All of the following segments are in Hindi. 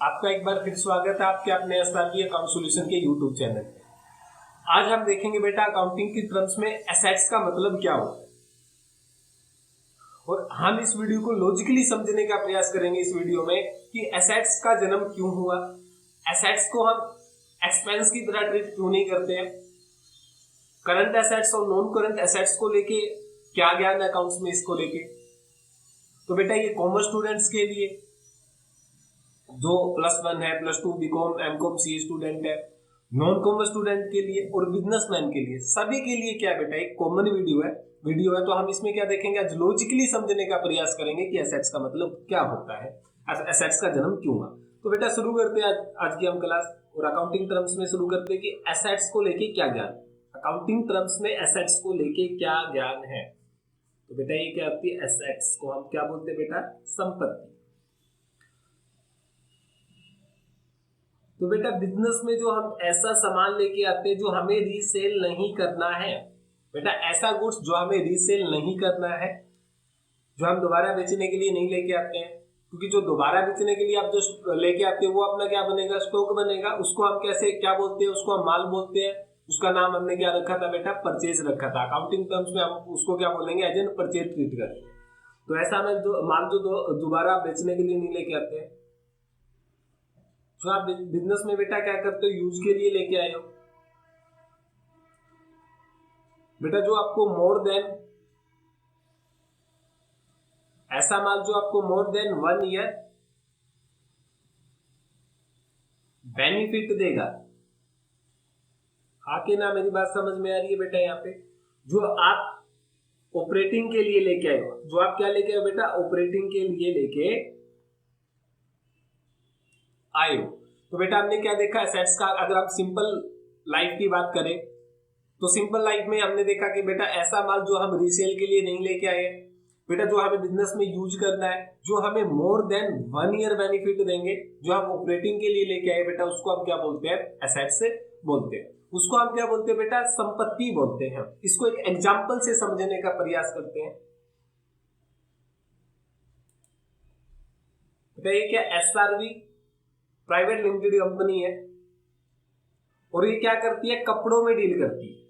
आपका एक बार फिर स्वागत है आपके अपने एसआरबी अकाउंट सॉल्यूशन के यूट्यूब चैनल पे। आज हम देखेंगे बेटा अकाउंटिंग की टर्म्स में एसेट्स का मतलब क्या होता है और हम इस वीडियो को लॉजिकली समझने का प्रयास करेंगे इस वीडियो में कि एसेट्स का जन्म क्यों हुआ, एसेट्स को हम एक्सपेंस की तरह ट्रीट क्यों नहीं करते हैं, करंट एसेट्स और नॉन करंट एसेट्स को लेके क्या ज्ञान है अकाउंट्स में इसको लेके। तो बेटा ये कॉमर्स स्टूडेंट्स के लिए जो +1 है, +2 बीकॉम एमकॉम सी स्टूडेंट है, नॉन कॉमर्स स्टूडेंट के लिए और बिजनेसमैन के लिए, सभी के लिए क्या है बेटा एक कॉमन वीडियो है। तो हम इसमें क्या देखेंगे, आज लॉजिकली समझने का प्रयास करेंगे कि एसेट्स का मतलब क्या होता है, एसेट्स का जन्म क्यों हुआ। तो बेटा शुरू करते हैं आज की हम क्लास और अकाउंटिंग टर्म्स में शुरू करते हैं कि एसेट्स को लेके क्या ज्ञान, अकाउंटिंग टर्म्स में एसेट्स को लेके क्या ज्ञान है। तो बेटा ये क्या होती है, एसेट्स को हम क्या बोलते हैं बेटा, संपत्ति। तो बेटा बिजनेस में जो हम ऐसा सामान लेके आते हैं जो हमें रीसेल नहीं करना है, बेटा ऐसा गुड्स जो हमें रीसेल नहीं करना है, जो हम दोबारा बेचने के लिए नहीं लेके आते हैं, क्योंकि जो दोबारा बेचने के लिए आप जो लेके आते हैं वो अपना क्या बनेगा, स्टॉक बनेगा। उसको हम कैसे क्या बोलते हैं, उसको हम माल बोलते हैं। उसका नाम हमने क्या रखा था बेटा, परचेज रखा था। अकाउंटिंग टर्म्स में हम उसको क्या बोलेंगे, एज एन परचेज ट्रीट करेंगे। तो ऐसा हमें जो माल जो दोबारा बेचने के लिए नहीं लेके आते हैं, जो आप बिजनेस में बेटा क्या करते हो, यूज के लिए लेके आए हो बेटा, जो आपको मोर देन ऐसा माल जो आपको मोर देन 1 ईयर बेनिफिट देगा। आके ना मेरी बात समझ में आ रही है बेटा, यहाँ पे जो आप ऑपरेटिंग के लिए लेके आए हो, जो आप क्या लेके आए हो बेटा, ऑपरेटिंग के लिए लेके आए हो। तो बेटा हमने क्या देखा एसेट्स का, अगर हम सिंपल लाइफ की बात करें तो सिंपल लाइफ में हमने देखा कि बेटा ऐसा माल जो हम रीसेल के लिए नहीं लेके आए बेटा, जो हमें बिजनेस में यूज करना है, जो हमें मोर देन 1 ईयर बेनिफिट देंगे, जो हम ऑपरेटिंग के लिए लेके आए बेटा, उसको हम क्या बोलते हैं, एसेट्स से बोलते हैं। उसको हम क्या बोलते हैं बेटा, संपत्ति बोलते हैं। इसको एक एग्जाम्पल से समझने का प्रयास करते हैं बेटा। ये क्या एसआरवी प्राइवेट लिमिटेड कंपनी है और ये क्या करती है, कपड़ों में डील करती है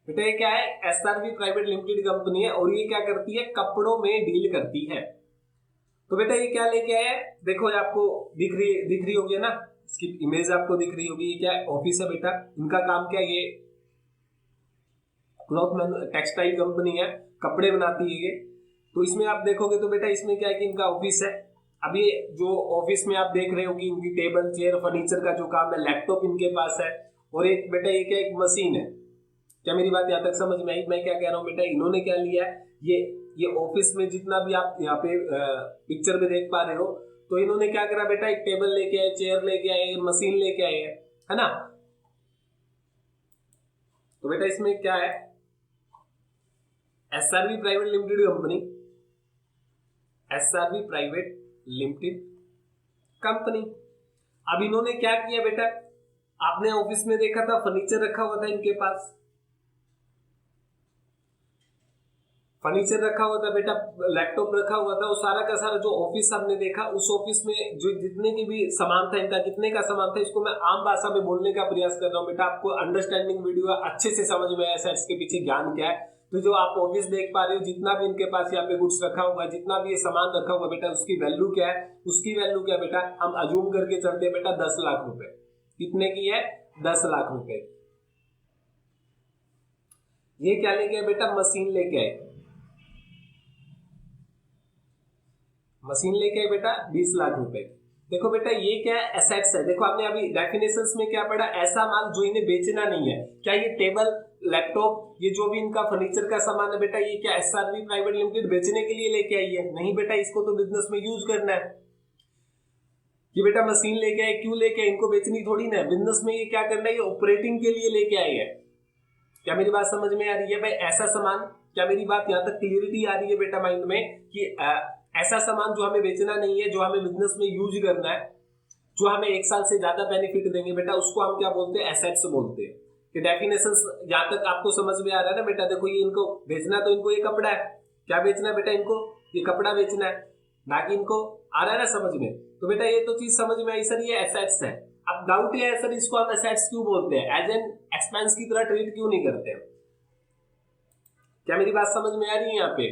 बेटा। ये क्या है, एसआरवी प्राइवेट लिमिटेड कंपनी है और ये क्या करती है, कपड़ों में डील करती है। तो बेटा ये क्या लेके आया है, देखो आपको दिख रही होगी ना, इसकी इमेज आपको दिख रही होगी। ये क्या है, ऑफिस है बेटा। इनका काम क्या है, ये क्लॉथ टेक्सटाइल कंपनी है, कपड़े बनाती है ये। तो इसमें आप देखोगे तो बेटा इसमें क्या है कि इनका ऑफिस है। अभी जो ऑफिस में आप देख रहे हो कि इनकी टेबल चेयर फर्नीचर का जो काम है, लैपटॉप इनके पास है और एक बेटा ये क्या, एक मशीन है। क्या मेरी बात यहाँ तक समझ में आई, मैं क्या कह रहा हूँ बेटा, इन्होंने क्या लिया है, ये ऑफिस में जितना भी आप यहाँ पे पिक्चर में देख पा रहे हो, तो इन्होंने क्या करा बेटा, एक टेबल लेके आए, चेयर लेके आए, मशीन लेके आए है ना। तो बेटा इसमें क्या है, SRV private limited company, SRV private limited company. अब इन्होंने क्या किया बेटा, आपने ऑफिस में देखा था फर्नीचर रखा हुआ था इनके पास, फर्नीचर रखा हुआ था बेटा, लैपटॉप रखा हुआ था। वो सारा का सारा जो ऑफिस हमने देखा, उस ऑफिस में जो जितने की भी सामान था, इनका कितने का सामान था, इसको मैं आम भाषा में बोलने का प्रयास कर रहा हूँ बेटा। आपको अंडरस्टैंडिंग वीडियो अच्छे से समझ में आया इसके पीछे ज्ञान क्या है। तो जो आप ऑफिस देख पा रहे हो, जितना भी इनके पास यहाँ पे गुड्स रखा हुआ है, जितना भी ये सामान रखा हुआ बेटा, उसकी वैल्यू क्या है, उसकी वैल्यू क्या बेटा, हम अजूम करके चलते हैं बेटा 10 लाख रुपए। कितने की है, 10 लाख रुपए। ये क्या लेके आए बेटा, मशीन लेके आए, मशीन लेके आए बेटा 20 लाख रुपए। देखो बेटा ये क्या है, एसेट्स है। देखो आपने अभी डेफिनेशंस में क्या पढ़ा, ऐसा माल जो इन्हें बेचना नहीं है। क्या ये टेबल लैपटॉप, ये जो भी इनका फर्नीचर का सामान है बेटा, ये क्या एसआरवी प्राइवेट लिमिटेड बेचने के लिए लेके आई है? नहीं बेटा, इसको तो बिजनेस में यूज करना है। ये बेटा मशीन लेके आए, क्यों लेके आए, इनको बेचनी थोड़ी ना है। बिजनेस में ये क्या करना है, ये ऑपरेटिंग के लिए लेके आए हैं। क्या मेरी बात समझ में आ रही है भाई, ऐसा सामान, क्या मेरी बात यहाँ तक क्लियरिटी आ रही है बेटा माइंड में कि ऐसा सामान जो हमें बेचना नहीं है, जो हमें बिजनेस में यूज करना है, जो हमें 1 साल से ज्यादा बेनिफिट देंगे बेटा, उसको हम क्या बोलते हैं, एसेट्स बोलते हैं। कि डेफिनेशंस यहाँ तक आपको समझ में आ रहा है ना बेटा। देखो ये इनको बेचना, तो इनको ये कपड़ा है, क्या बेचना है बेटा, इनको ये कपड़ा बेचना है। ना कि इनको आ रहा है ना समझ में। तो बेटा ये तो चीज समझ में आई सर, ये एसेट्स है। अब डाउट ये है सर, इसको हम एसेट्स क्यों बोलते हैं, एज एन एक्सपेंस की तरह ट्रीट क्यों नहीं करते हैं? क्या मेरी बात समझ में आ रही है यहाँ पे?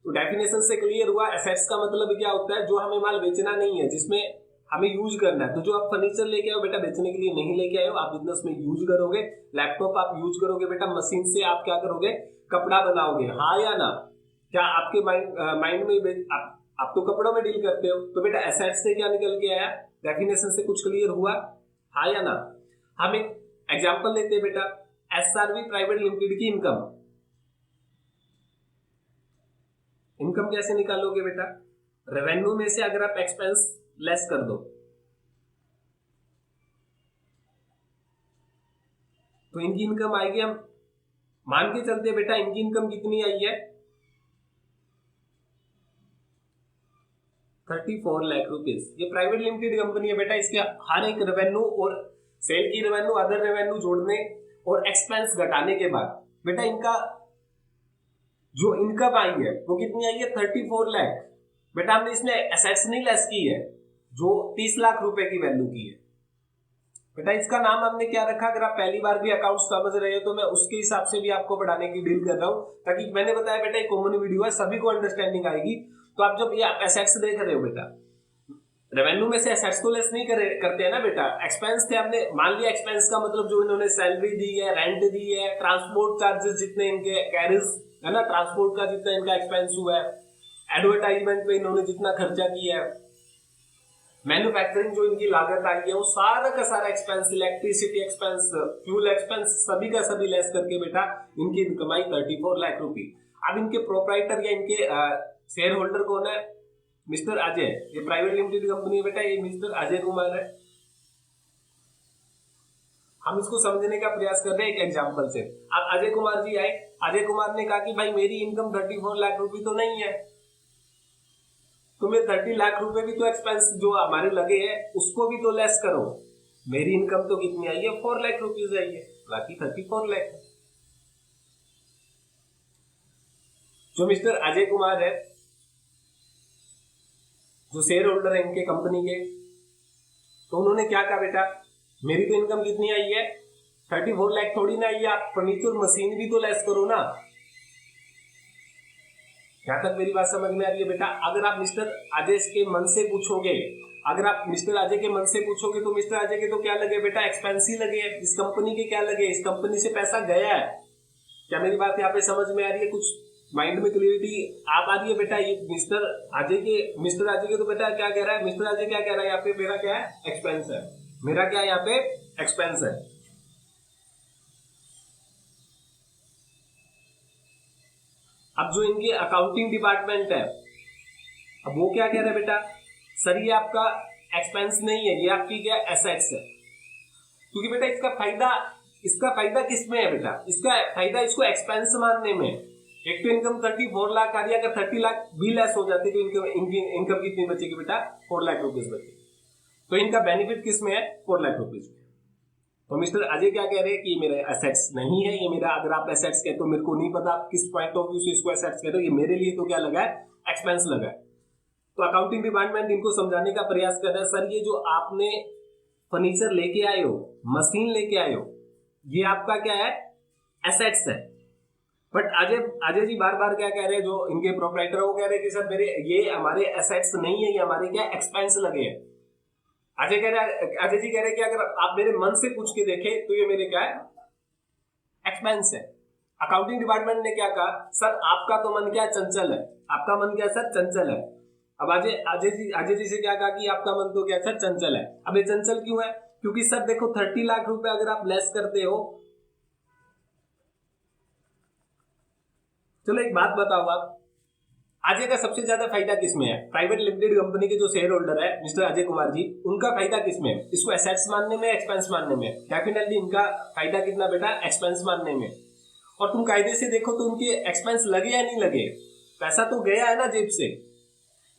तो डेफिनेशन से क्लियर हुआ, एसेट्स का मतलब क्या होता है, जो हमें माल बेचना नहीं है, जिसमें हमें यूज करना है। तो जो आप फर्नीचर लेके आओ बेटा बेचने के लिए नहीं लेके आए हो, आप बिजनेस में यूज करोगे। लैपटॉप आप यूज करोगे बेटा, मशीन से आप क्या करोगे, कपड़ा बनाओगे, हाँ या ना? क्या आपके माइंड में आप तो कपड़ों में डील करते हो, तो बेटा एसेट्स से क्या निकल के आया, डेफिनेशन से कुछ क्लियर हुआ, हाँ या ना? हम एक एग्जाम्पल लेते हैं बेटा, एसआरवी प्राइवेट लिमिटेड की इनकम। इनकम कैसे निकालोगे बेटा? रेवेन्यू में से अगर आप एक्सपेंस लेस कर दो तो इनकी इनकम आएगी। हम मान के चलते बेटा इनकी इनकम कितनी आई है, 34 लाख रुपीस। ये प्राइवेट लिमिटेड कंपनी है बेटा, इसके हर एक रेवेन्यू और सेल की रेवेन्यू, अदर रेवेन्यू जोड़ने और एक्सपेंस घटाने के बाद बेटा इनका जो इनकम आई है वो कितनी आई है, 34 लाख। बेटा हमने इसमें एसेट्स नहीं लेस की है, जो 30 लाख रुपए की वैल्यू की है। बेटा इसका नाम हमने क्या रखा, अगर आप पहली बार भी अकाउंट समझ रहे हो तो मैं उसके हिसाब से भी आपको पढ़ाने की डील कर रहा हूं, ताकि मैंने बताया बेटा एक कॉमन वीडियो है, सभी को अंडरस्टैंडिंग आएगी। तो आप जब ये एसेट्स देख रहे हो बेटा, रेवेन्यू में से एसेट्स को लेस नहीं करते हैं ना बेटा, एक्सपेंस थे, हमने मान लिया एक्सपेंस का मतलब जो इन्होंने सैलरी दी है, रेंट दी है, ट्रांसपोर्ट चार्जेस जितने इनके कैरिज है ना, ट्रांसपोर्ट का जितना इनका एक्सपेंस हुआ है, एडवर्टाइजमेंट पे इन्होंने जितना खर्चा किया है, मैन्युफैक्चरिंग जो इनकी लागत आई है, वो सारा का सारा expense, electricity expense, fuel expense, सभी का सभी लेस करके बेटा इनकी कमाई 34 लाख रुपए। अब इनके प्रोप्राइटर या इनके शेयर होल्डर कौन है, मिस्टर अजय। ये प्राइवेट लिमिटेड कंपनी है बेटा, ये मिस्टर अजय कुमार है। हम इसको समझने का प्रयास कर रहे हैं एक एग्जांपल से। अब अजय कुमार जी आए, अजय कुमार ने कहा कि भाई मेरी इनकम 34 लाख रुपए तो नहीं है, तुम्हें 30 लाख रुपए भी तो एक्सपेंस जो हमारे लगे हैं उसको भी तो लेस करो। मेरी इनकम तो कितनी आई है, 4 लाख रुपीज आई है, बाकी 34 लाख। जो मिस्टर अजय कुमार है, जो शेयर होल्डर है इनके कंपनी के, तो उन्होंने क्या कहा बेटा, मेरी तो इनकम कितनी आई है, 34 लाख थोड़ी ना आई है, आप फर्नीचर मशीन भी तो लेस करो ना। यहां तक मेरी बात समझ में आ रही है बेटा? अगर आप मिस्टर अजय के मन से पूछोगे, अगर आप मिस्टर अजय के मन से पूछोगे तो मिस्टर अजय के तो क्या लगे बेटा, एक्सपेंस ही लगे। इस कंपनी के क्या लगे, इस कंपनी से पैसा गया है। क्या मेरी बात यहाँ पे समझ में आ रही है? कुछ माइंड में क्लियरिटी आ पा रही है बेटा? ये मिस्टर अजय के तो बेटा क्या कह रहा है, मिस्टर अजय क्या कह रहा है यहाँ पे, मेरा क्या है, एक्सपेंस है, मेरा क्या यहाँ पे एक्सपेंस है। अब जो इनकी अकाउंटिंग डिपार्टमेंट है, अब वो क्या कह रहा है बेटा, सर ये आपका एक्सपेंस नहीं है, ये आपकी क्या एसेट्स है। क्योंकि बेटा इसका फायदा किसमें है बेटा, इसका फायदा इसको एक्सपेंस मानने में। एक तो इनकम 34 लाख आ रही है, अगर 30 लाख भी लेस हो जाती तो इनकी इनकम कितनी बचेगी बेटा, 4 लाख रुपीज बचेगी। तो इनका बेनिफिट किसमें है, 4 लाख रुपीज में। तो मिस्टर अजय क्या कह रहे हैं कि मेरे एसेट्स नहीं है, ये मेरा, अगर आप एसेट्स कहते हो मेरे को नहीं पता आप किस पॉइंट ऑफ व्यू से इसको एसेट्स कहते हो, ये मेरे लिए तो क्या लगा है, एक्सपेंस लगा है। तो अकाउंटिंग डिपार्टमेंट इनको समझाने का प्रयास कर रहा है, सर ये जो आपने फर्नीचर लेके आए हो, मशीन लेके आए हो, ये आपका क्या है, एसेट्स है। बट अजय जी बार बार क्या कह रहे हैं, जो इनके प्रोप्राइटर वो कह रहे हैं कि सर मेरे ये हमारे एसेट्स नहीं है, ये हमारे क्या एक्सपेंस लगे हैं। अजय जी कह रहे हैं कि अगर आप मेरे मन से पूछ के देखें तो ये मेरे क्या है, एक्सपेंस है। अकाउंटिंग डिपार्टमेंट ने क्या कहा, सर आपका तो मन क्या चंचल है, आपका मन क्या सर चंचल है। अब अजय जी से क्या कहा कि आपका मन तो क्या सर चंचल है। अब ये चंचल क्यों है, क्योंकि सर देखो 30 लाख रुपए अगर आप लेस करते हो, चलो एक बात बताओ आप, अजय का सबसे ज्यादा फायदा किसमें है, प्राइवेट लिमिटेड कंपनी के जो शेयर होल्डर है मिस्टर अजय कुमार जी, उनका फायदा किसमें है, इसको एसेट्स मानने में, एक्सपेंस मानने में। डेफिनेटली इनका फायदा कितना बेटा, एक्सपेंस मानने में। और तुम कायदे से देखो तो उनके एक्सपेंस लगे या नहीं लगे, पैसा तो गया है ना जेब से।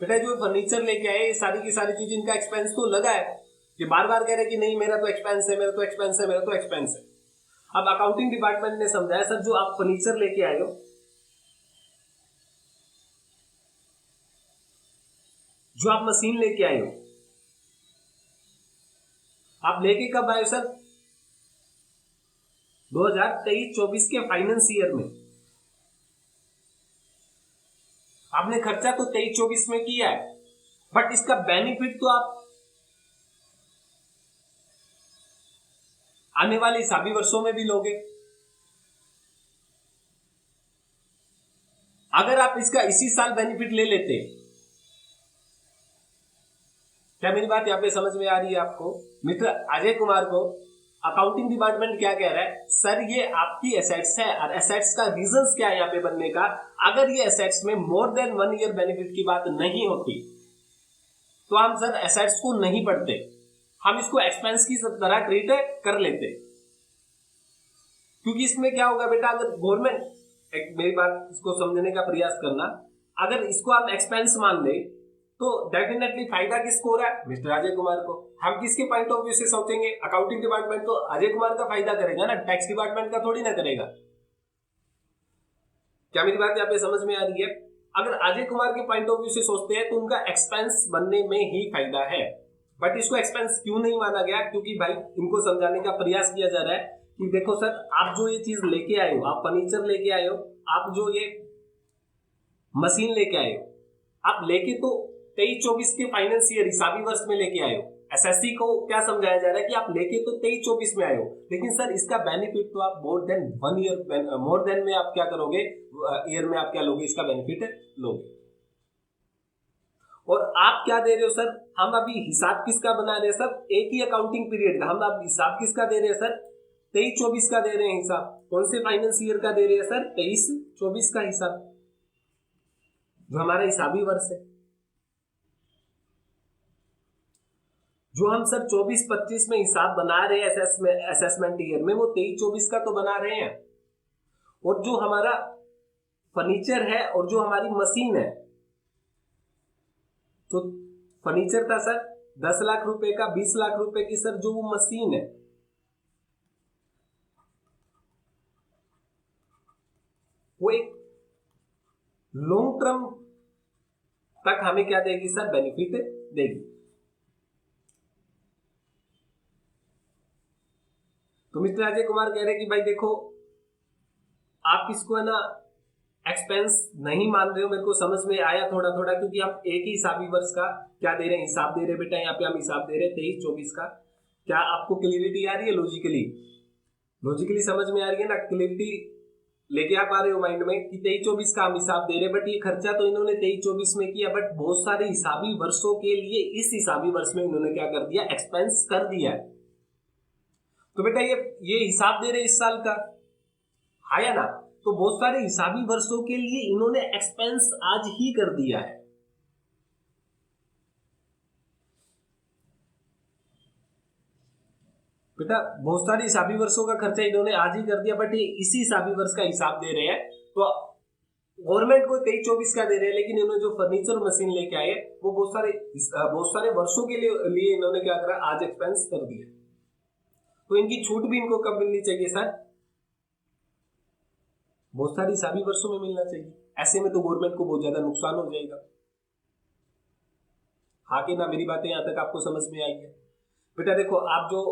बेटा जो फर्नीचर लेके आए सारी की सारी चीज, इनका एक्सपेंस तो लगा है। ये बार बार कह रहे कि नहीं मेरा तो एक्सपेंस है, मेरा तो एक्सपेंस है, मेरा तो एक्सपेंस है। अब अकाउंटिंग डिपार्टमेंट ने समझाया, सर जो आप फर्नीचर लेके आए हो, जो आप मशीन लेके आए हो, आप लेके कब आए हो सर? 2023-24 के फाइनेंस ईयर में। आपने खर्चा तो 23-24 में किया है, बट इसका बेनिफिट तो आप आने वाले हिसाबी वर्षों में भी लोगे। अगर आप इसका इसी साल बेनिफिट ले लेते, क्या मेरी बात यहां पे समझ में आ रही है आपको? मिस्टर अजय कुमार को अकाउंटिंग डिपार्टमेंट क्या कह रहा है, सर ये आपकी एसेट्स है और एसेट्स का रीजंस क्या है यहाँ पे बनने का। अगर ये एसेट्स में मोर देन 1 ईयर बेनिफिट की बात नहीं होती तो हम सर एसेट्स को नहीं पढ़ते, हम इसको एक्सपेंस की तरह ट्रीट कर लेते। क्योंकि इसमें क्या होगा बेटा, अगर गवर्नमेंट, मेरी बात इसको समझने का प्रयास करना, अगर इसको आप एक्सपेंस मान ले तो डेफिनेटली फायदा किसको हो रहा है? मिस्टर अजय कुमार को। हम किसके पॉइंट ऑफ व्यू से सोचेंगे? अकाउंटिंग डिपार्टमेंट तो अजय कुमार का फायदा करेगा ना, टैक्स डिपार्टमेंट का थोड़ी ना करेगा। क्या मेरी बात यहाँ पे समझ में आ रही है? अगर अजय कुमार के पॉइंट ऑफ व्यू से सोचते हैं तो उनका एक्सपेंस बनने में ही फायदा है, बट इसको एक्सपेंस क्यों नहीं माना गया? क्योंकि भाई इनको समझाने का प्रयास किया जा रहा है कि देखो सर, आप जो ये चीज लेके आए हो, आप फर्नीचर लेके आए हो, आप जो ये मशीन लेके आए हो, आप लेके तो 23-24 के फाइनेंस ईयर हिसाबी वर्ष में लेके आए हो। एसएससी को क्या समझाया जा रहा है कि आप लेके तो 23-24 में आए हो, लेकिन सर इसका बेनिफिट तो आप more than 1 year, more than में आप क्या करोगे, ईयर में आप क्या लोगे, इसका बेनिफिट लोगे। और आप क्या दे रहे हो सर? हम अभी हिसाब किसका बना रहे हैं सर? एक ही अकाउंटिंग पीरियड का हम अब हिसाब किसका दे रहे हैं सर? 23-24 का दे रहे हैं हिसाब। कौन से फाइनेंस ईयर का दे रहे हैं सर? 23-24 का हिसाब, जो हमारा हिसाबी वर्ष है। जो हम सर 24-25 में हिसाब बना रहे हैं असेसमेंट ईयर में, वो 23-24 का तो बना रहे हैं। और जो हमारा फर्नीचर है और जो हमारी मशीन है, जो फर्नीचर था सर 10 लाख रुपए का, 20 लाख रुपए की सर जो वो मशीन है, वो एक लॉन्ग टर्म तक हमें क्या देगी सर? बेनिफिट देगी। तो मिस्टर अजय कुमार कह रहे कि भाई देखो, आप इसको है ना एक्सपेंस नहीं मान रहे हो, मेरे को समझ में आया थोड़ा थोड़ा, क्योंकि हम एक ही हिसाबी वर्ष का क्या दे रहे हैं, हिसाब दे रहे हैं बेटा। यहाँ पे हम हिसाब दे रहे हैं 23-24 का। क्या आपको क्लियरिटी आ रही है? लॉजिकली समझ में आ रही है ना? क्लियरिटी लेके आ पा रहे हो माइंड में कि 23-24 का हम हिसाब दे रहे हैं, बट ये खर्चा तो इन्होंने 23-24 में किया, बट बहुत सारे हिसाबी वर्षों के लिए इस हिसाबी वर्ष में इन्होंने क्या कर दिया? एक्सपेंस कर दिया है। तो बेटा ये हिसाब दे रहे इस साल का, आया ना? तो बहुत सारे हिसाबी वर्षों के लिए इन्होंने एक्सपेंस आज ही कर दिया है। बेटा बहुत सारे हिसाबी वर्षों का खर्चा इन्होंने आज ही कर दिया, बट ये इसी हिसाबी वर्ष का हिसाब दे रहे हैं। तो गवर्नमेंट को 23-24 का दे रहे हैं, लेकिन इन्होंने जो फर्नीचर मशीन लेके आए वो बहुत सारे वर्षों के लिए इन्होंने क्या करा? आज एक्सपेंस कर दिया। तो इनकी छूट भी इनको कब मिलनी चाहिए सर? बहुत सारी हिसाबी वर्षों में मिलना चाहिए। ऐसे में तो गवर्नमेंट को बहुत ज्यादा नुकसान हो जाएगा। हाँ कि ना? मेरी बातें यहां तक आपको समझ में आई है? बेटा देखो, आप जो,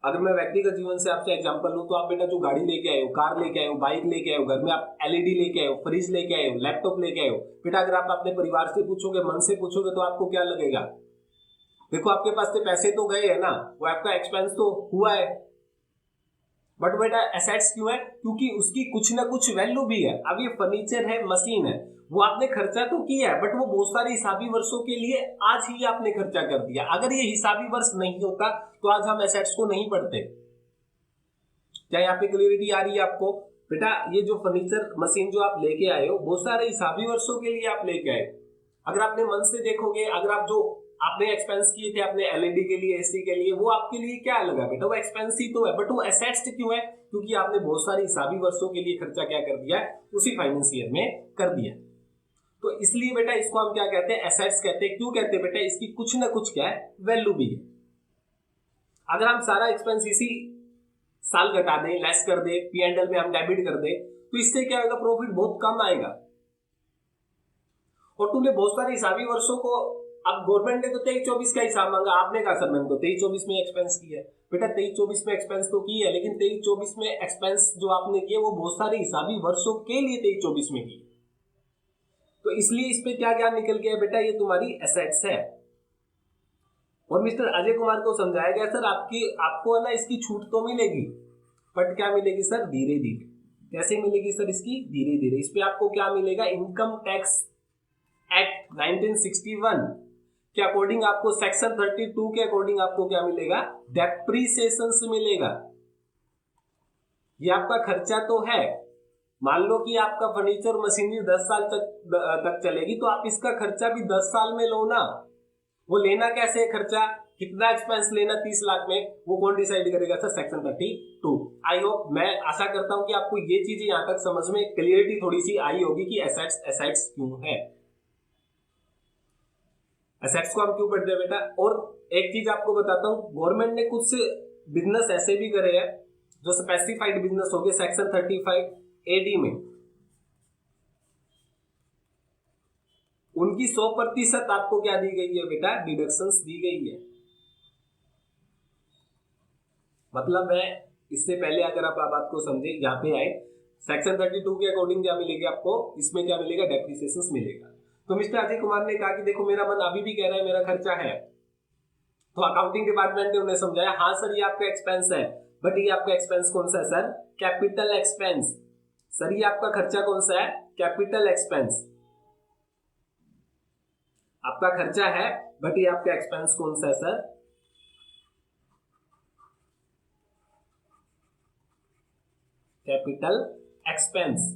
अगर मैं व्यक्तिगत जीवन से आपसे एग्जांपल लूं तो आप बेटा जो गाड़ी लेके आए हो, कार लेके आए हो, बाइक लेके आए हो, घर में आप एलईडी लेके आए हो, फ्रिज लेके आए हो, लैपटॉप लेके आए हो, बेटा अगर आप अपने परिवार से पूछोगे, मन से पूछोगे, तो आपको क्या लगेगा? देखो आपके पास से पैसे तो गए है ना, वो आपका एक्सपेंस तो हुआ है, बट बेटा एसेट्स क्यों है? क्योंकि उसकी कुछ ना कुछ वैल्यू भी है। अब ये फर्नीचर है, मशीन है, वो आपने खर्चा तो किया है, बट वो बहुत सारे हिसाबी वर्षों के लिए आज ही आपने खर्चा कर दिया। अगर ये हिसाबी वर्ष नहीं होता तो आज हम एसेट्स को नहीं पढ़ते। क्या यहाँ पे क्लियरिटी आ रही है आपको? बेटा ये जो फर्नीचर मशीन जो आप लेके आए हो, बहुत सारे हिसाबी वर्षों के लिए आप लेके आए। अगर आपने मन से देखोगे, अगर आप जो आपने एक्सपेंस किए थे अपने एलईडी के लिए, एसी के लिए, वो आपके लिए क्या लगा बेटा? वो एक्सपेंस ही तो है, बट वो एसेट्स क्यों है? क्योंकि आपने बहुत सारे हिसाबी वर्षों के लिए खर्चा क्या कर दिया है? उसी फाइनेंस ईयर में कर दिया। तो इसलिए बेटा इसको हम क्या कहते हैं? एसेट्स कहते हैं। क्यों कहते हैं बेटा? इसकी कुछ ना कुछ क्या है? वैल्यू भी है। अगर हम सारा एक्सपेंस इसी साल घटा दें, लेस कर दें, P&L में हम डेबिट कर दें, तो इससे क्या होगा? प्रॉफिट बहुत कम आएगा। और तुमने बहुत सारे हिसाबी वर्षों को, अब गवर्नमेंट ने तो 23-24 का हिसाब मांगा, आपने कहा सर मैंने तो 23-24 में एक्सपेंस किया है। बेटा 23-24 में एक्सपेंस तो की है, लेकिन 23-24 में एक्सपेंस जो आपने किए वो बहुत सारे हिसाबी वर्षों के लिए 23-24 में की, तो इसलिए इस पे क्या ज्ञान निकल गया बेटा, ये तुम्हारी एसेट्स है। और मिस्टर अजय कुमार को समझाया गया सर आपको है ना इसकी छूट तो मिलेगी, बट क्या मिलेगी सर, धीरे धीरे। कैसे मिलेगी सर इसकी, धीरे धीरे। इस पे आपको क्या मिलेगा, इनकम टैक्स एक्ट 1961 के अकॉर्डिंग आपको, सेक्शन 32 के अकॉर्डिंग आपको क्या मिलेगा, डेप्रीसिएशन मिलेगा। ये आपका खर्चा तो है, मान लो कि आपका फर्नीचर मशीनरी 10 साल तक चलेगी, तो आप इसका खर्चा भी 10 साल में लो ना। वो लेना कैसे है खर्चा, कितना एक्सपेंस लेना 30 लाख में, वो कौन डिसाइड करेगा सर, सेक्शन 32। आई होप, मैं आशा करता हूं कि आपको ये चीजें यहां तक समझ में क्लियरिटी थोड़ी सी आई होगी कि एसेट्स क्यों है, एसेट्स को हम क्यों पढ़ते हैं बेटा। और एक चीज आपको बताता हूं, गवर्नमेंट ने कुछ बिजनेस ऐसे भी करे हैं जो स्पेसिफाइड बिजनेस हो गए सेक्शन 35 AD में, उनकी 100% आपको क्या दी गई है बेटा, डिडक्शंस दी गई है। मतलब है, इससे पहले अगर आप बात को समझे, यहाँ पे आए सेक्शन 32 के अकॉर्डिंग क्या मिलेगी आपको, इसमें क्या मिलेगा, डेप्रिसिएशन मिलेगा। तो मिस्टर अजय कुमार ने कहा कि देखो मेरा मन अभी भी कह रहा है मेरा खर्चा है, तो अकाउंटिंग डिपार्टमेंट ने उन्हें समझाया, हाँ सर ये आपका एक्सपेंस है, बट ये आपका एक्सपेंस कौन सा है सर, कैपिटल एक्सपेंस। सर ये आपका खर्चा कौन सा है, कैपिटल एक्सपेंस। आपका खर्चा है, बट ये आपका एक्सपेंस कौन सा है sir, capital expense.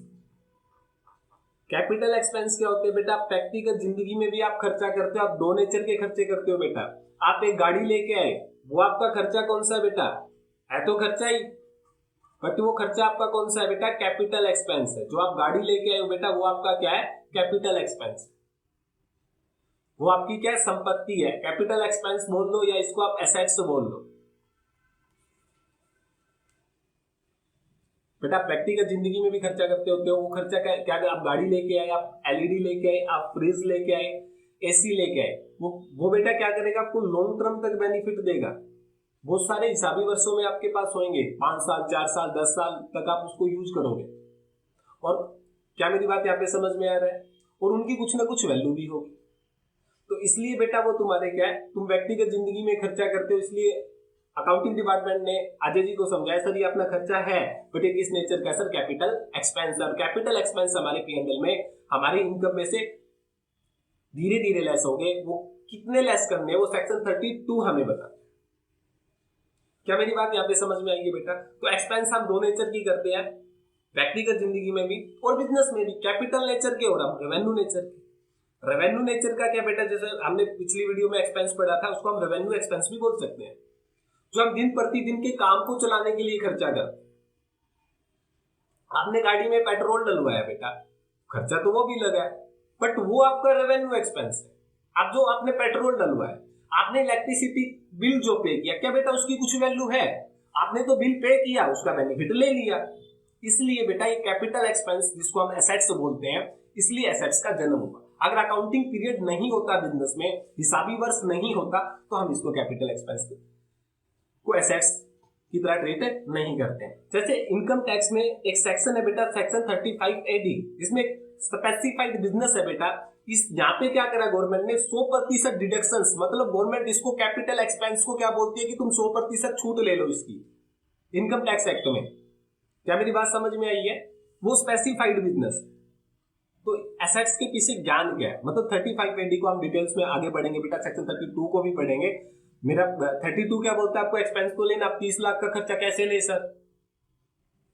Capital expense क्या होते हैं बेटा, व्यक्तिगत जिंदगी में भी आप खर्चा करते हो, आप दो नेचर के खर्चे करते हो बेटा। आप एक गाड़ी लेके आए, वो आपका खर्चा कौन सा है बेटा, है तो खर्चा ही, बट वो खर्चा आपका कौन सा है बेटा, कैपिटल एक्सपेंस है। जो आप गाड़ी लेके आए हो बेटा, वो आपका क्या है, कैपिटल एक्सपेंस, वो आपकी क्या है, संपत्ति है। कैपिटल एक्सपेंस बोल लो या इसको आप एसेट्स बोल लो बेटा। व्यक्तिगत जिंदगी में भी खर्चा करते होते हो, वो खर्चा क्या, आप गाड़ी लेके आए, आप LED लेके आए, आप फ्रिज लेके आए, AC लेके आए, वो बेटा क्या करेगा, आपको लॉन्ग टर्म तक बेनिफिट देगा। बहुत सारे हिसाबी वर्षों में आपके पास होंगे, 5 साल 4 साल 10 साल तक आप उसको यूज करोगे। और क्या मेरी बात यहाँ पे समझ में आ रहा है, और उनकी कुछ ना कुछ वैल्यू भी होगी। तो इसलिए बेटा वो तुम्हारे क्या है, तुम व्यक्तिगत जिंदगी में खर्चा करते हो, इसलिए अकाउंटिंग डिपार्टमेंट ने अजय जी को समझाया, सर ये अपना खर्चा है, बट ये किस नेचर का, सर कैपिटल एक्सपेंस। और कैपिटल एक्सपेंस हमारे P&L में, हमारी इनकम में से धीरे धीरे लेस होंगे। वो कितने लेस करने, वो सेक्शन 32 हमें बता। क्या मेरी बात यहाँ पे समझ में आएगी बेटा। तो एक्सपेंस हम दो नेचर की करते हैं, व्यक्तिगत जिंदगी में भी और बिजनेस में भी, कैपिटल नेचर के और रेवेन्यू नेचर के। रेवेन्यू नेचर का क्या बेटा, जैसे हमने पिछली वीडियो में एक्सपेंस पढ़ा था, उसको हम रेवेन्यू एक्सपेंस भी बोल सकते हैं, जो हम दिन प्रतिदिन के काम को चलाने के लिए खर्चा करते हैं। आपने गाड़ी में पेट्रोल डलवाया बेटा, खर्चा तो वो भी लगा है, बट वो आपका रेवेन्यू एक्सपेंस है। अब जो आपने पेट्रोल डलवाया, आपने इलेक्ट्रिसिटी बिल जो पे किया, क्या बेटा उसकी कुछ वैल्यू है, आपने तो बिल पे किया, उसका बेनिफिट ले लिया। इसलिए बेटा ये कैपिटल एक्सपेंस, जिसको हम एसेट्स बोलते हैं, इसलिए एसेट्स का जन्म हुआ। अगर अकाउंटिंग पीरियड नहीं होता बिजनेस में, हिसाबी वर्ष नहीं होता, तो हम इसको कैपिटल एक्सपेंस को एसेट्स की तरह ट्रीट नहीं करते हैं। जैसे इनकम टैक्स में एक सेक्शन है बेटा, सेक्शन 35 AD, जिसमें स्पेसिफाइड बिजनेस है बेटा। इस यहाँ पे क्या करा गवर्नमेंट ने, 100% डिडक्शंस, मतलब गवर्नमेंट इसको कैपिटल एक्सपेंस को क्या बोलती है कि तुम 100% छूट ले लो इसकी, इनकम टैक्स एक्ट में। क्या मेरी बात समझ में आई है, वो स्पेसिफाइड बिजनेस। तो एसेट्स के पीछे ज्ञान क्या है, मतलब 35 AD को हम डिटेल्स में आगे बढ़ेंगे बेटा, सेक्शन 32 को भी पढ़ेंगे। मेरा 32 क्या बोलता है, आपको एक्सपेंस तो लेना, आप 30 लाख का खर्चा कैसे ले सर,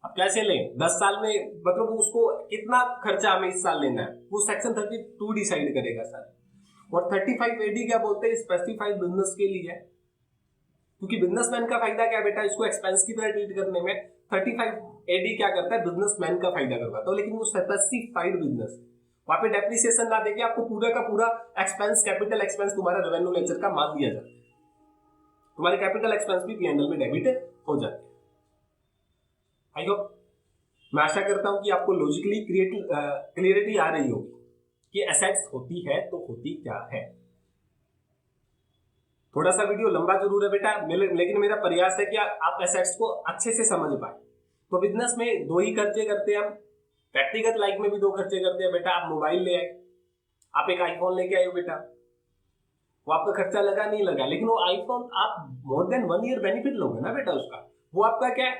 अब कैसे लें 10 साल में, मतलब उसको कितना खर्चा हमें इस साल लेना है, वो सेक्शन 32 डिसाइड करेगा सर। और 35 AD क्या बोलते हैं, स्पेसिफाइड बिजनेस के लिए, क्योंकि बिजनेसमैन का फायदा क्या बेटा, इसको एक्सपेंस की तरह ट्रीट करने में 35 AD क्या करता है, बिजनेसमैन का फायदा करवाता है, लेकिन वो स्पेसिफाइड बिजनेस, वहां पे डेप्रिसिएशन ना देके आपको पूरा का पूरा एक्सपेंस, कैपिटल एक्सपेंस तुम्हारा रेवेन्यू नेचर का मान दिया जाता है, तुम्हारे कैपिटल एक्सपेंस भी P&L में डेबिट हो जाते हैं। आई होप, मैं आशा करता हूं कि आपको लॉजिकली क्लियरिटी आ रही होगी कि एसेट्स होती है तो होती क्या है। थोड़ा सा वीडियो लंबा जरूर है बेटा, लेकिन मेरा प्रयास है कि आप एसेट्स को अच्छे से समझ पाए। तो बिजनेस में दो ही खर्चे करते हैं हम, व्यक्तिगत लाइफ में भी दो खर्चे करते हैं बेटा। आप मोबाइल ले आए, आप एक आईफोन लेके आए हो बेटा, वो आपका खर्चा लगा नहीं लगा, लेकिन वो आईफोन आप मोर देन 1 ईयर बेनिफिट लोगे ना बेटा उसका, वो आपका क्या है,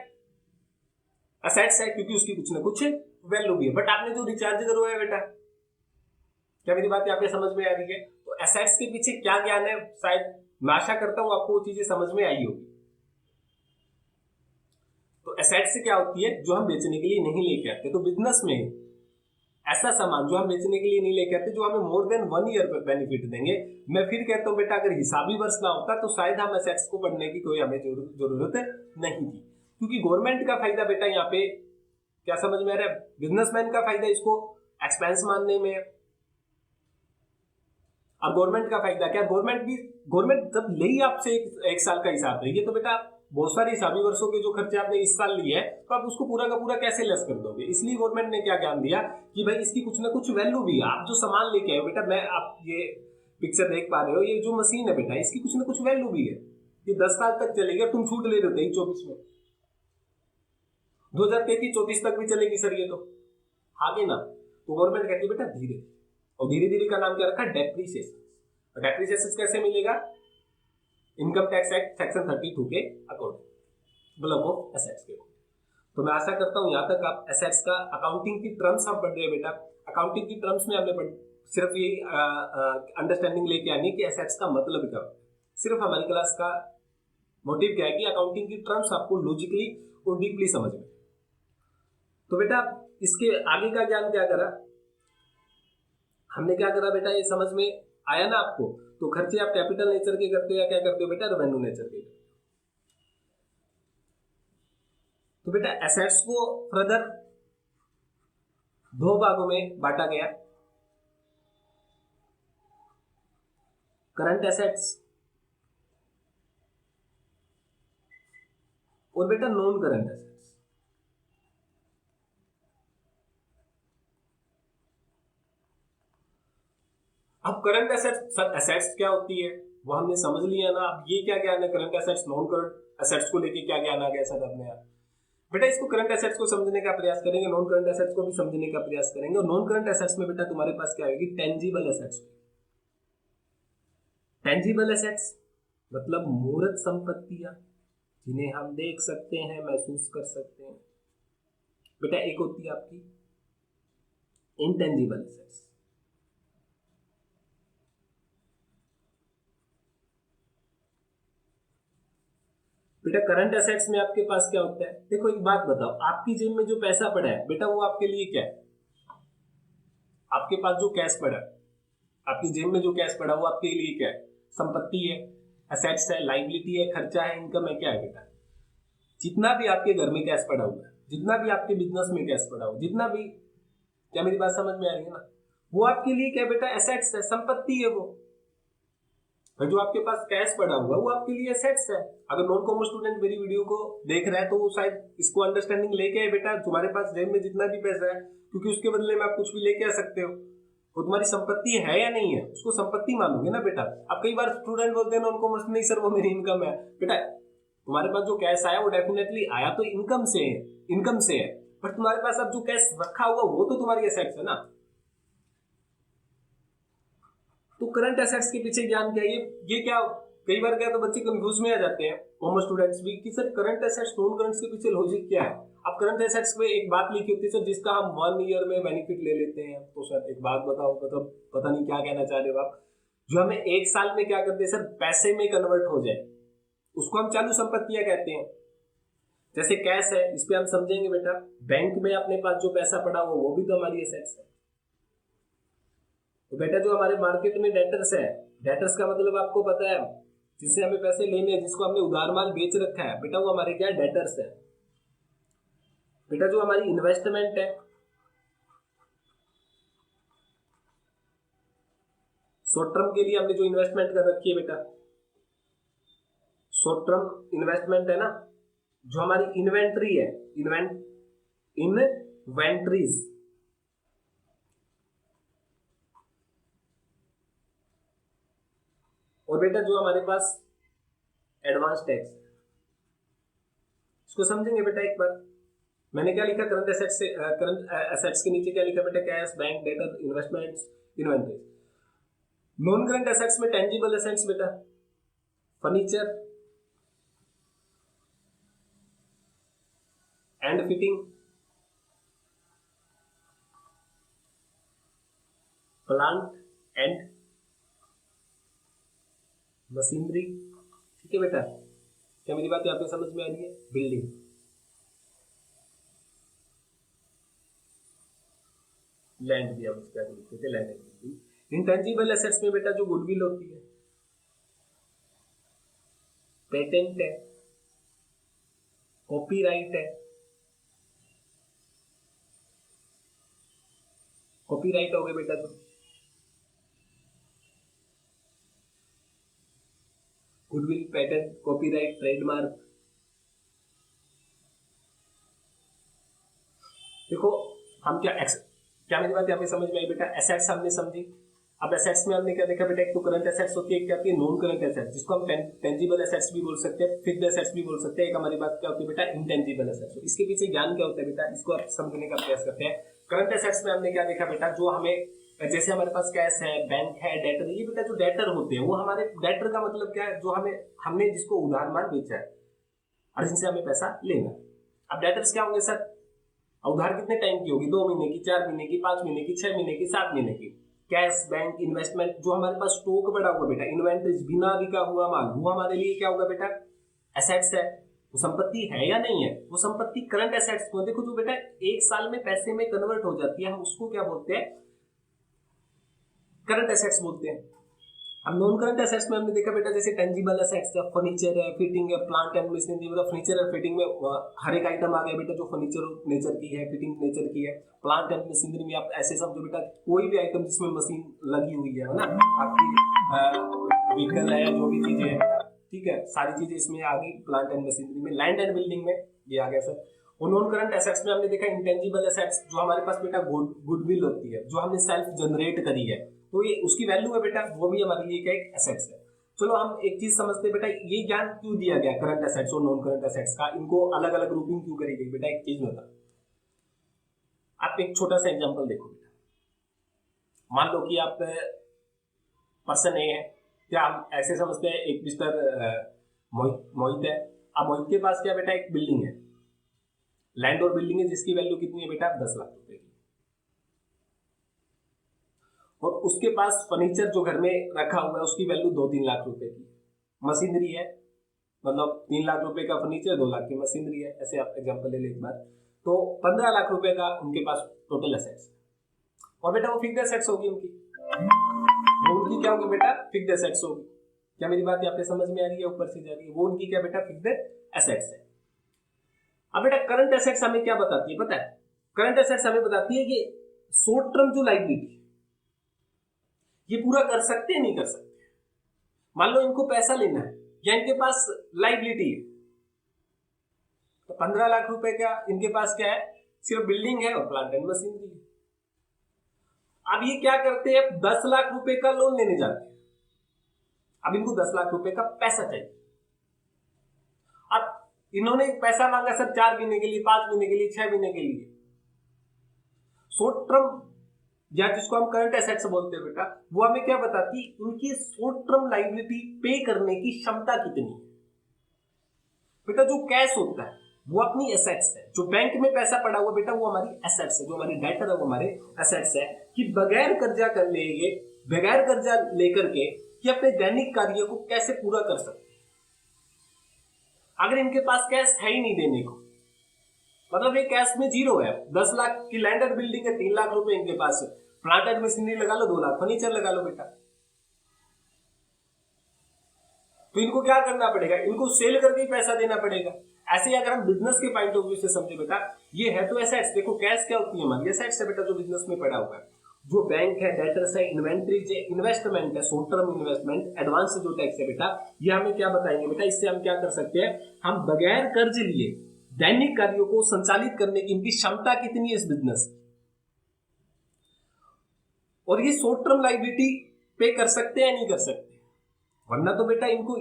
एसेट्स है, क्योंकि उसकी कुछ ना कुछ वैल्यू भी है। बट आपने जो रिचार्ज करवाया बेटा, क्या मेरी बात यहाँ पे समझ में आ रही है? तो एसेट्स के पीछे क्या ज्ञान है, शायद मैं आशा करता हूं आपको वो चीजें समझ में आई होगी। तो एसेट्स क्या होती है, जो हम बेचने के लिए नहीं लेके आते। तो बिजनेस में ऐसा सामान जो हम बेचने के लिए नहीं लेके आते, जो हमें मोर देन 1 ईयर पर बेनिफिट देंगे। मैं फिर कहता हूं बेटा, अगर हिसाबी वर्ष ना होता तो शायद हम एसेट्स को पढ़ने की कोई हमें जरूरत नहीं थी, क्योंकि गवर्नमेंट का फायदा बेटा यहाँ पे क्या समझ में आ रहा है, बिजनेसमैन का फायदा इसको एक्सपेंस मानने में है। अब गवर्नमेंट का फायदा क्या, गवर्नमेंट जब ले ही आपसे एक साल का हिसाब रही है, तो बेटा बहुत सारे हिसाबी वर्षों के जो खर्चे आपने इस साल लिए हैं, तो आप उसको पूरा का पूरा कैसे लेस कर दोगे। इसलिए गवर्नमेंट ने क्या ज्ञान दिया कि भाई इसकी कुछ ना कुछ वैल्यू भी है। आप जो सामान लेके आए हो बेटा, मैं आप ये पिक्चर देख पा रहे हो, ये जो मशीन है बेटा, इसकी कुछ ना कुछ वैल्यू भी है। ये 10 साल तक चलेगी, तुम छूट ले रहे हो 23-24 में, 2033-34 तक भी चलेगी सर ये तो आगे ना। तो गवर्नमेंट कहती है बेटा धीरे, और धीरे धीरे का नाम क्या रखा, डेप्रिसिएशन। डेप्रिसिएशन कैसे मिलेगा, इनकम टैक्स एक्ट सेक्शन 32 के अकॉर्डिंग, ब्लॉक ऑफ एसेट्स के। तो मैं आशा करता हूं यहां तक आप एसेट्स का अकाउंटिंग की टर्म्स आप पढ़ रहे हैं बेटा। अकाउंटिंग की टर्म्स में हमने सिर्फ ये अंडरस्टैंडिंग लेके आनी कि एसेट्स का मतलब क्या है। सिर्फ हमारी क्लास का मोटिव क्या है कि अकाउंटिंग की टर्म्स आपको लॉजिकली और डीपली समझ में। तो बेटा इसके आगे का ज्ञान क्या करा हमने, क्या करा बेटा, ये समझ में आया ना आपको। तो खर्चे आप कैपिटल नेचर के करते हो या क्या करते हो बेटा, रेवेन्यू नेचर के। तो बेटा एसेट्स को फर्दर दो भागों में बांटा गया, करंट एसेट्स और बेटा नॉन करंट एसेट्स। अब करंट एसेट्स क्या होती है वो हमने समझ लिया ना। अब ये क्या ज्ञान है, current assets non current assets को लेके क्या ज्ञान आ गया सर अपने आप। बेटा इसको करंट एसेट्स को समझने का प्रयास करेंगे, नॉन करंट एसेट्स को भी समझने का प्रयास करेंगे। और नॉन करंट एसेट्स में बेटा तुम्हारे पास क्या आएगी, टेंजिबल एसेट्स। टेंजिबल एसेट्स मतलब मूर्त संपत्तियां जिन्हें हम देख सकते हैं, महसूस कर सकते हैं। बेटा एक होती है आपकी इंटेंजिबल एसेट्स। बेटा करंट एसेट्स में आपके पास क्या होता है, देखो एक बात बताओ, आपकी जेब में जो पैसा पड़ा है बेटा वो आपके लिए क्या है, आपके पास जो कैश पड़ा है, आपकी जेब में जो कैश पड़ा वो आपके लिए क्या है, संपत्ति है, एसेट्स है, लाइबिलिटी है, खर्चा है, इनकम है, क्या है बेटा। जितना भी आपके घर में कैश पड़ा हुआ है, जितना भी आपके बिजनेस में कैश पड़ा हुआ, जितना भी, क्या मेरी बात समझ में आ रही है ना, वो आपके लिए क्या बेटा, एसेट्स है, संपत्ति है वो। और जो आपके पास कैश पड़ा हुआ वो आपके लिए एसेट्स है। अगर नॉन कॉमर्स स्टूडेंट मेरी वीडियो को देख रहा है तो वो शायद इसको अंडरस्टैंडिंग लेके आए बेटा, तुम्हारे पास जेब में जितना भी पैसा है, क्योंकि उसके बदले में आप कुछ भी लेके आ सकते हो, वो तुम्हारी संपत्ति है या नहीं है, उसको संपत्ति मानोगे ना बेटा। अब कई बार स्टूडेंट बोलते हैं नॉन कॉमर्स, नहीं सर वो मेरी इनकम है। बेटा तुम्हारे पास जो कैश आया वो डेफिनेटली आया तो इनकम से है, बट तुम्हारे पास अब जो कैश रखा हुआ वो तो तुम्हारी एसेट्स है ना। तो करंट एसेट्स के पीछे ज्ञान क्या है, ये क्या, कई बार क्या तो बच्चे कंफ्यूज में आ जाते हैं, कॉमर्स स्टूडेंट्स भी, कि sir current assets non currents के पीछे लॉजिक क्या है। अब करंट एसेट्स में एक बात लिखी होती है सर जिसका हम 1 ईयर में बेनिफिट ले लेते हैं। तो सर एक बात बताओ, मतलब पता नहीं क्या कहना चाह रहे हो आप, जो हमें एक साल में क्या करते हैं सर, पैसे में कन्वर्ट हो जाए, उसको हम चालू संपत्तियां कहते हैं। जैसे कैश है, इस पे हम समझेंगे बेटा, बैंक में अपने पास जो पैसा पड़ा हो वो भी तो हमारी एसेट्स है। तो बेटा जो हमारे मार्केट में डेटर्स है, डेटर्स का मतलब आपको पता है, जिससे हमें पैसे लेने हैं, जिसको हमने उधार माल बेच रखा है बेटा, वो हमारे क्या डेटर्स है। बेटा जो हमारी इन्वेस्टमेंट है, शॉर्ट टर्म के लिए हमने जो इन्वेस्टमेंट कर रखी है बेटा, शॉर्ट टर्म इन्वेस्टमेंट है ना, जो हमारी इन्वेंट्री है, इन्वेंट्रीज, जो हमारे पास एडवांस टैक्स, इसको समझेंगे बेटा एक बार। मैंने क्या लिखा करंट एसेट्स से, करंट एसेट्स के नीचे क्या लिखा बेटा, cash, bank, debtor, investments, inventory. Non current assets में टेंजिबल एसेट्स बेटा, furniture and fitting, plant and machinery. ठीक है बेटा, क्या मेरी बात यहाँ पे समझ में आ रही है? बिल्डिंग, लैंड भी हम इसके आगे लिखते थे, land and building. Intangible assets में बेटा जो गुडविल होती है, पेटेंट है, कॉपीराइट है, कॉपीराइट हो गए बेटा जो, गुडविल, पेटेंट, कॉपीराइट, ट्रेडमार्क। देखो हम क्या मेरी बात यहाँ पे समझ में आई बेटा? एसेट्स हमने समझी। अब एसेट्स में हमने क्या देखा बेटा, एक तो करंट एसेट्स होती है, एक क्या होती है नॉन करंट एसेट्स, जिसको हम टेंजिबल एसेट्स भी बोल सकते हैं, फिक्स्ड एसेट्स भी बोल सकते हैं। एक हमारी बात क्या होती है बेटा, इंटेंजिबल एसेट्स। इसके पीछे ज्ञान क्या होता है बेटा, इसको आप समझने का प्रयास करते हैं। करंट एसेट्स में हमने क्या देखा बेटा, जो हमें, जैसे हमारे पास कैश है, बैंक है, डेटर, ये बेटा जो डेटर होते हैं वो हमारे, डेटर का मतलब क्या है, जो हमने जिसको उधार माल बेचा है और जिनसे हमें पैसा लेना। अब डेटर्स क्या होंगे सर, उधार कितने टाइम की होगी, 2 महीने की, 4 महीने की, 5 महीने की, 6 महीने की, 7 महीने की। कैश, बैंक, इन्वेस्टमेंट, जो हमारे पास स्टॉक पड़ा हुआ बेटा, इन्वेंटरीज, बिना बिका हुआ माल, वो हमारे लिए क्या होगा बेटा, एसेट्स है। वो संपत्ति है या नहीं है, वो संपत्ति करंट एसेट्स को देखो, जो बेटा 1 साल में पैसे में कन्वर्ट हो जाती है, हम उसको क्या बोलते हैं, करंट एसेट्स बोलते हैं। अब नॉन करंट एसेट्स में हमने देखा बेटा, जैसे टेंजिबल एसेट्स है, फर्नीचर है, फिटिंग है, प्लांट एंड मशीनरी। मतलब फर्नीचर और फिटिंग में हर एक आइटम आ गया बेटा जो फर्नीचर नेचर की है, फिटिंग नेचर की है। प्लांट एंड मशीनरी में आप ऐसे समझो बेटा, कोई भी आइटम जिसमें मशीन लगी हुई है ना, आपकी व्हीकल है, जो भी चीजें है, ठीक है, सारी चीजें इसमें आ गई प्लांट एंड मशीनरी में। लैंड एंड बिल्डिंग में ये आ गया सर। और नॉन करंट एसेट्स में हमने देखा इंटेंजिबल एसेट्स, जो हमारे पास बेटा गुडविल होती है, जो हमने सेल्फ जनरेट करी है, तो ये उसकी वैल्यू है बेटा, वो भी हमारे लिए क्या एक एसेट्स है। चलो हम एक चीज समझते हैं बेटा, ये ज्ञान क्यों दिया गया करंट एसेट्स और नॉन करंट एसेट्स का, इनको अलग अलग ग्रुपिंग क्यों करी गई बेटा, एक चीज बता। आप एक छोटा सा एग्जांपल देखो बेटा, मान लो कि आप पर्सन ए है, क्या हम ऐसे समझते हैं, एक मिस्टर मोहित है। अब मोहित के पास क्या बेटा, एक बिल्डिंग है, लैंड और बिल्डिंग है, जिसकी वैल्यू कितनी है बेटा, 10 लाख रुपए की। और उसके पास फर्नीचर जो घर में रखा हुआ है, उसकी वैल्यू 2-3 लाख रुपए की। मशीनरी है, मतलब 3 लाख रुपए का फर्नीचर, 2 लाख की मशीनरी है, ऐसे आप एग्जांपल ले ले एक बार। तो 15 लाख रुपए का उनके पास टोटल एसेट्स। और बेटा वो फिक्स्ड एसेट्स होगी उनकी, उनकी क्या होगी बेटा, फिक्स्ड एसेट्स होगी। क्या मेरी बात यहाँ पे समझ में आ रही है, ऊपर से जा रही है? वो उनकी क्या बेटा, फिक्स्ड एसेट्स है। अब बेटा करंट एसेट्स हमें क्या बताती है पता है? करंट एसेट्स हमें बताती है कि शॉर्ट टर्म जो लायबिलिटी, ये पूरा कर सकते हैं नहीं कर सकते। मान लो इनको पैसा लेना है या इनके पास लायबिलिटी है, तो 15 लाख रुपए का इनके पास क्या है, सिर्फ बिल्डिंग है और प्लांट एंड मशीनरी है। अब ये क्या करते हैं, 10 लाख रुपए का लोन लेने जाते हैं। अब इनको 10 लाख रुपए का पैसा चाहिए। अब इन्होंने पैसा मांगा सर 4 महीने के लिए, 5 महीने के लिए, 6 महीने के लिए। शॉर्ट टर्म या जिसको हम करंट एसेट्स बोलते हैं बेटा, वो हमें क्या बताती है, उनकी शॉर्ट टर्म लायबिलिटी पे करने की क्षमता कितनी है। बेटा जो कैश होता है वो अपनी एसेट्स है, जो बैंक में पैसा पड़ा हुआ बेटा वो हमारी एसेट्स है, जो हमारी डेटर है वो हमारे एसेट्स है, कि बगैर कर्जा कर लेंगे, बगैर कर्जा लेकर के कि अपने दैनिक कार्यों को कैसे पूरा कर सकते। अगर इनके पास कैश है ही नहीं देने को, मतलब ये कैश में जीरो है, 10 लाख की लैंड एंड बिल्डिंग है, 3 लाख रुपए इनके पास है, प्लांट एंड मशीनरी लगा लो 2 लाख, फर्नीचर लगा लो बेटा, तो इनको क्या करना पड़ेगा, इनको सेल करके ही पैसा देना पड़ेगा। ऐसे ही अगर हम बिजनेस के पॉइंट ऑफ व्यू से समझे बेटा, ये है तो एसेट्स। देखो कैश क्या होती है हमारी, एसेट्स है बेटा, जो बिजनेस में पड़ा हुआ है, जो बैंक है, डेटर्स है, इन्वेंट्रीज है, इन्वेस्टमेंट है, शॉर्ट टर्म इन्वेस्टमेंट, एडवांस जो टैक्स है बेटा, ये हमें क्या बताएंगे बेटा, इससे हम क्या कर सकते हैं, हम बगैर कर्ज लिए दैनिक कार्यों को संचालित करने की इनकी क्षमता कितनी है इस बिजनेस की, और ये शॉर्ट टर्म लायबिलिटी पे कर सकते हैं या नहीं कर सकते। वरना तो बेटा इनको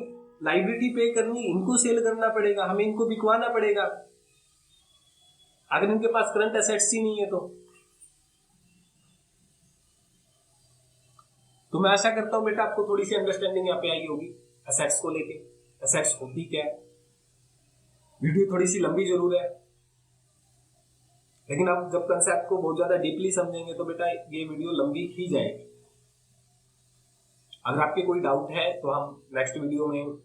लाइबिलिटी पे करनी, इनको सेल करना पड़ेगा, हमें इनको बिकवाना पड़ेगा अगर इनके पास करंट एसेट्स ही नहीं है तो मैं आशा करता हूं बेटा आपको थोड़ी सी अंडरस्टैंडिंग यहाँ पे आई होगी एसेट्स को लेके, एसेट्स होती क्या है। वीडियो थोड़ी सी लंबी जरूर है, लेकिन आप जब कंसेप्ट को बहुत ज्यादा डीपली समझेंगे तो बेटा ये वीडियो लंबी ही जाएगी। अगर आपके कोई डाउट है तो हम नेक्स्ट वीडियो में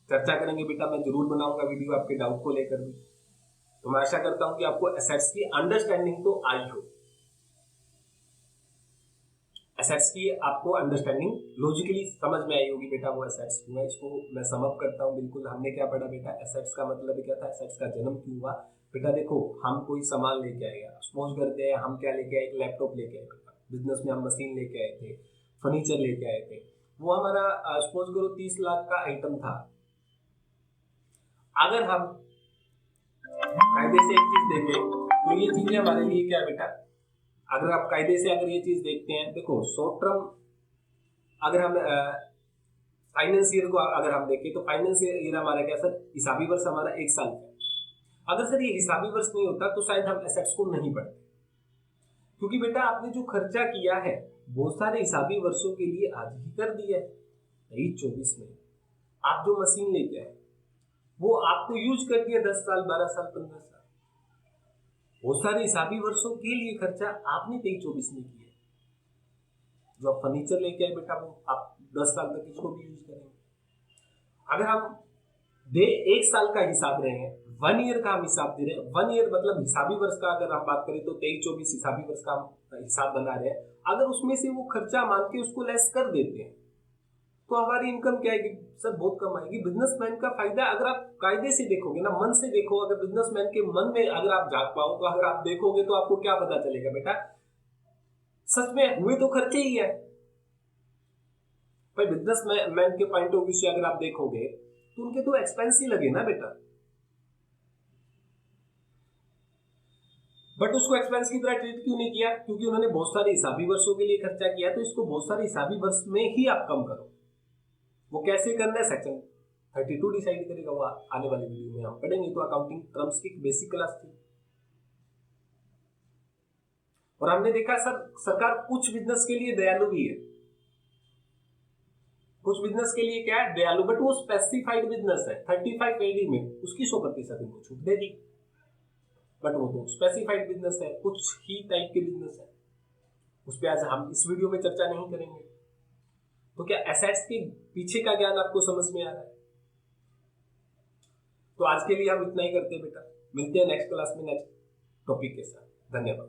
चर्चा करेंगे बेटा, मैं जरूर बनाऊंगा वीडियो आपके डाउट को लेकर भी। तो मैं आशा करता हूं कि आपको एसेट्स की अंडरस्टैंडिंग तो आई हो, एसेट्स की आपको अंडरस्टैंडिंग लॉजिकली समझ में आई होगी बेटा। वो एसेट्स मैं इसको मैं सम अप करता हूं। बिल्कुल हमने क्या पढ़ा बेटा, एसेट्स का मतलब क्या था, एसेट्स का जन्म क्यों हुआ। बेटा देखो, हम कोई सामान लेके आएगा, सपोज करते हैं हम क्या लेके आए, एक लैपटॉप लेके आए बेटा, बिजनेस में हम मशीन लेके आए थे, फर्नीचर लेके आए थे, वो हमारा सपोज करो 30 लाख का आइटम था। अगर हम कायदे से एक चीज देखें तो ये चीजें हमारे लिए क्या है बेटा, अगर आप कायदे से अगर ये चीज देखते हैं, देखो शॉर्ट टर्म अगर हम फाइनेंस ईयर को अगर हम देखें तो फाइनेंस ईयर हमारा क्या सर, हिसाबी वर्ष हमारा 1 साल का। अगर सर ये हिसाबी वर्ष नहीं होता तो शायद हम एसेट्स को नहीं पढ़ते, क्योंकि बेटा आपने जो खर्चा किया है बहुत सारे हिसाबी वर्षों के लिए आज ही कर दिया है। 23-24 में आप जो मशीन लेके आए वो आपको यूज कर दिया 10 साल 12 साल 15 साल, बहुत सारे हिसाबी वर्षों के लिए खर्चा आपने 23-24 में किया। जो आप फर्नीचर लेके आए बेटा वो आप 10 साल तक इसको भी यूज करेंगे। अगर हम 1 साल का हिसाब रहे हैं, 1 ईयर का हम हिसाब दे रहे हैं, 1 ईयर मतलब हिसाबी वर्ष का अगर हम बात करें तो 23-24 हिसाबी वर्ष का हम हिसाब बना रहे हैं। अगर उसमें से वो खर्चा मान के उसको लेस कर देते हैं तो हमारी इनकम क्या आएगी सर, बहुत कम आएगी। बिजनेसमैन का फायदा अगर आप कायदे से देखोगे ना, मन से देखो, अगर बिजनेसमैन के मन में अगर आप झांक पाओ तो अगर आप देखोगे तो आपको क्या पता चलेगा बेटा, सच में हुए तो खर्चे ही है भाई। बिजनेसमैन के पॉइंट ऑफ व्यू से अगर आप देखोगे तो उनके तो एक्सपेंस ही लगे ना बेटा, बट उसको एक्सपेंस की तरह ट्रीट क्यों नहीं किया, क्योंकि उन्होंने बहुत सारे हिसाबी वर्षों के लिए खर्चा किया, तो इसको बहुत सारे हिसाबी वर्ष में ही आप कम करो। वो कैसे करना है सेक्शन 32 डिसाइड करेगा, वो आने वाली वीडियो में हम पढ़ेंगे। तो अकाउंटिंग टर्म्स की बेसिक क्लास थी और हमने देखा सर सरकार कुछ बिजनेस के लिए दयालु भी है, कुछ बिजनेस के लिए क्या है दयालु, बट वो स्पेसिफाइड बिजनेस है 35 एडी में उसकी 100% इनको छूट दे दी, बट वो तो स्पेसिफाइड बिजनेस है, कुछ ही टाइप के बिजनेस है, उस पर आज हम इस वीडियो में चर्चा नहीं करेंगे। तो क्या एसेट्स के पीछे का ज्ञान आपको समझ में आ रहा है? तो आज के लिए हम इतना ही करते हैं बेटा, मिलते हैं नेक्स्ट क्लास में नेक्स्ट टॉपिक के साथ। धन्यवाद।